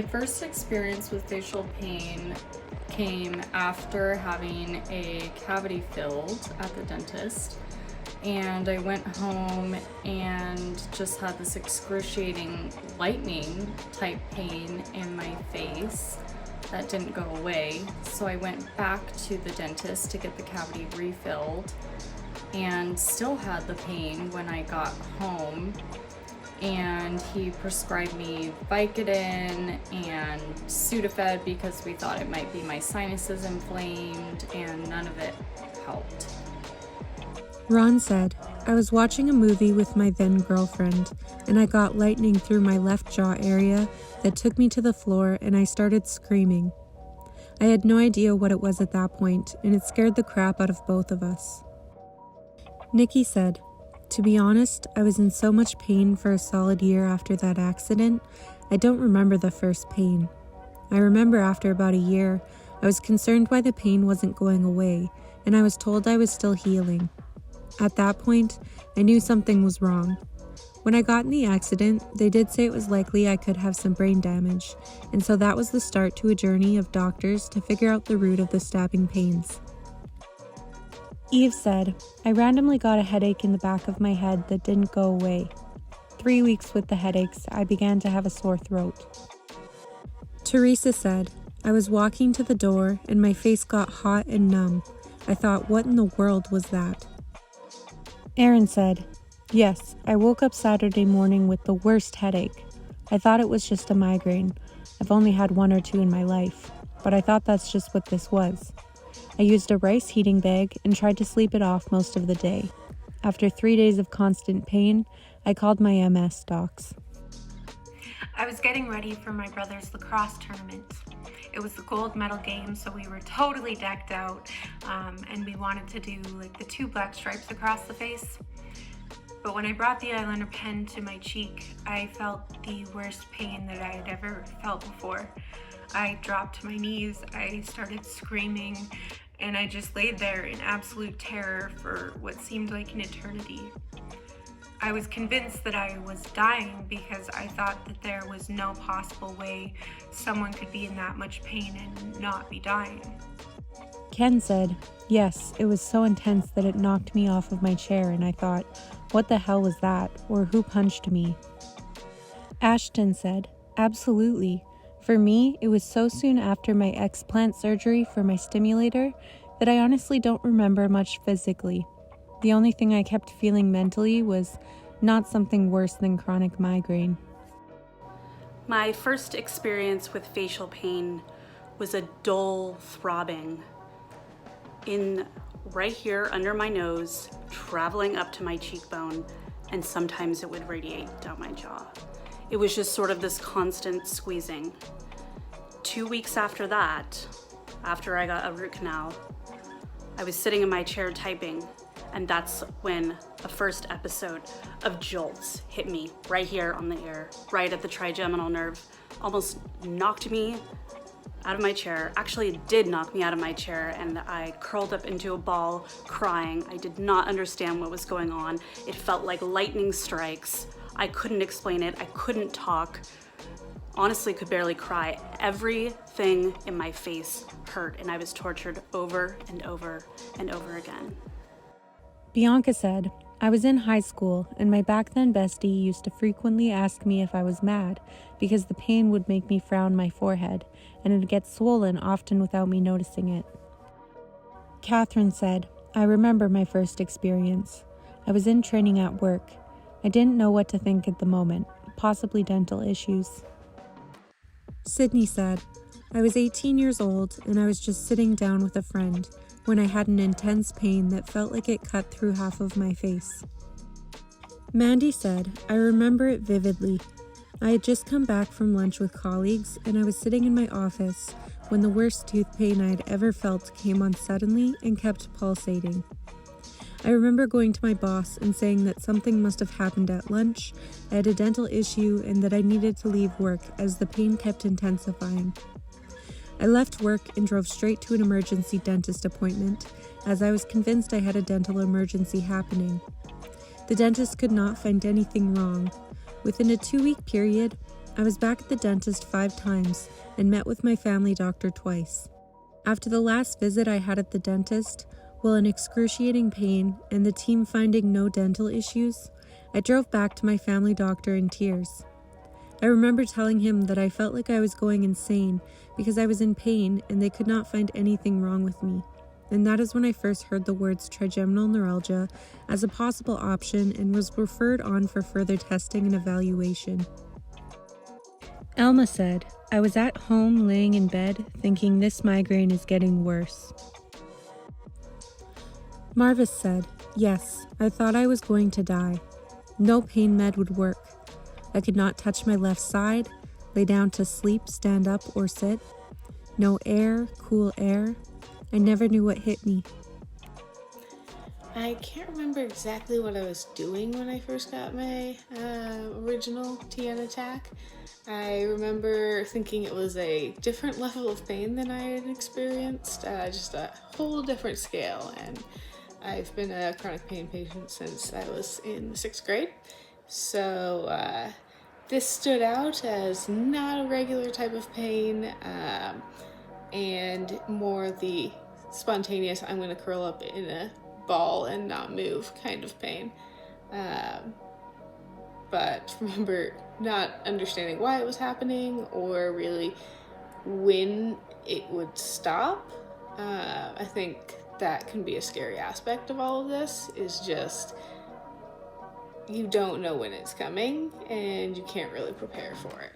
My first experience with facial pain came after having a cavity filled at the dentist. And I went home and just had this excruciating lightning type pain in my face that didn't go away. So I went back to the dentist to get the cavity refilled and still had the pain when I got home. And he prescribed me Vicodin and Sudafed because we thought it might be my sinuses inflamed, and none of it helped. Ron said, I was watching a movie with my then girlfriend, and I got lightning through my left jaw area that took me to the floor, and I started screaming. I had no idea what it was at that point, and it scared the crap out of both of us. Nikki said, to be honest, I was in so much pain for a solid year after that accident, I don't remember the first pain. I remember after about a year, I was concerned why the pain wasn't going away, and I was told I was still healing. At that point, I knew something was wrong. When I got in the accident, they did say it was likely I could have some brain damage, and so that was the start to a journey of doctors to figure out the root of the stabbing pains. Eve said, I randomly got a headache in the back of my head that didn't go away. 3 weeks with the headaches, I began to have a sore throat. Teresa said, I was walking to the door and my face got hot and numb. I thought, what in the world was that? Erin said, yes, I woke up Saturday morning with the worst headache. I thought it was just a migraine. I've only had 1 or 2 in my life, but I thought that's just what this was. I used a rice heating bag and tried to sleep it off most of the day. After 3 days of constant pain, I called my MS docs. I was getting ready for my brother's lacrosse tournament. It was the gold medal game, so we were totally decked out, and we wanted to do like the 2 black stripes across the face. But when I brought the eyeliner pen to my cheek, I felt the worst pain that I had ever felt before. I dropped to my knees, I started screaming, and I just laid there in absolute terror for what seemed like an eternity. I was convinced that I was dying because I thought that there was no possible way someone could be in that much pain and not be dying. Ken said, yes, it was so intense that it knocked me off of my chair, and I thought, what the hell was that, or who punched me? Ashton said, absolutely. For me, it was so soon after my explant surgery for my stimulator that I honestly don't remember much physically. The only thing I kept feeling mentally was not something worse than chronic migraine. My first experience with facial pain was a dull throbbing in right here under my nose, traveling up to my cheekbone, and sometimes it would radiate down my jaw. It was just sort of this constant squeezing. 2 weeks after that, after I got a root canal, I was sitting in my chair typing, and that's when the first episode of jolts hit me right here on the ear, right at the trigeminal nerve. Almost knocked me out of my chair. Actually, it did knock me out of my chair, and I curled up into a ball crying. I did not understand what was going on. It felt like lightning strikes. I couldn't explain it. I couldn't talk. Honestly, could barely cry. Everything in my face hurt, and I was tortured over and over and over again. Bianca said, I was in high school, and my back then bestie used to frequently ask me if I was mad because the pain would make me frown my forehead, and it'd get swollen often without me noticing it. Catherine said, I remember my first experience. I was in training at work. I didn't know what to think at the moment, possibly dental issues. Sydney said, I was 18 years old and I was just sitting down with a friend when I had an intense pain that felt like it cut through half of my face. Mandy said, I remember it vividly. I had just come back from lunch with colleagues and I was sitting in my office when the worst tooth pain I had ever felt came on suddenly and kept pulsating. I remember going to my boss and saying that something must have happened at lunch, I had a dental issue, and that I needed to leave work as the pain kept intensifying. I left work and drove straight to an emergency dentist appointment, as I was convinced I had a dental emergency happening. The dentist could not find anything wrong. Within a 2-week period, I was back at the dentist 5 times and met with my family doctor twice. After the last visit I had at the dentist, while in excruciating pain and the team finding no dental issues, I drove back to my family doctor in tears. I remember telling him that I felt like I was going insane because I was in pain and they could not find anything wrong with me. And that is when I first heard the words trigeminal neuralgia as a possible option and was referred on for further testing and evaluation. Elma said, I was at home laying in bed thinking this migraine is getting worse. Marvis said, yes, I thought I was going to die. No pain med would work. I could not touch my left side, lay down to sleep, stand up, or sit. No air, cool air. I never knew what hit me. I can't remember exactly what I was doing when I first got my original TN attack. I remember thinking it was a different level of pain than I had experienced, just a whole different scale, and I've been a chronic pain patient since I was in 6th grade, so this stood out as not a regular type of pain, and more the spontaneous, I'm going to curl up in a ball and not move kind of pain. But remember not understanding why it was happening or really when it would stop. I think that can be a scary aspect of all of this, is just you don't know when it's coming and you can't really prepare for it.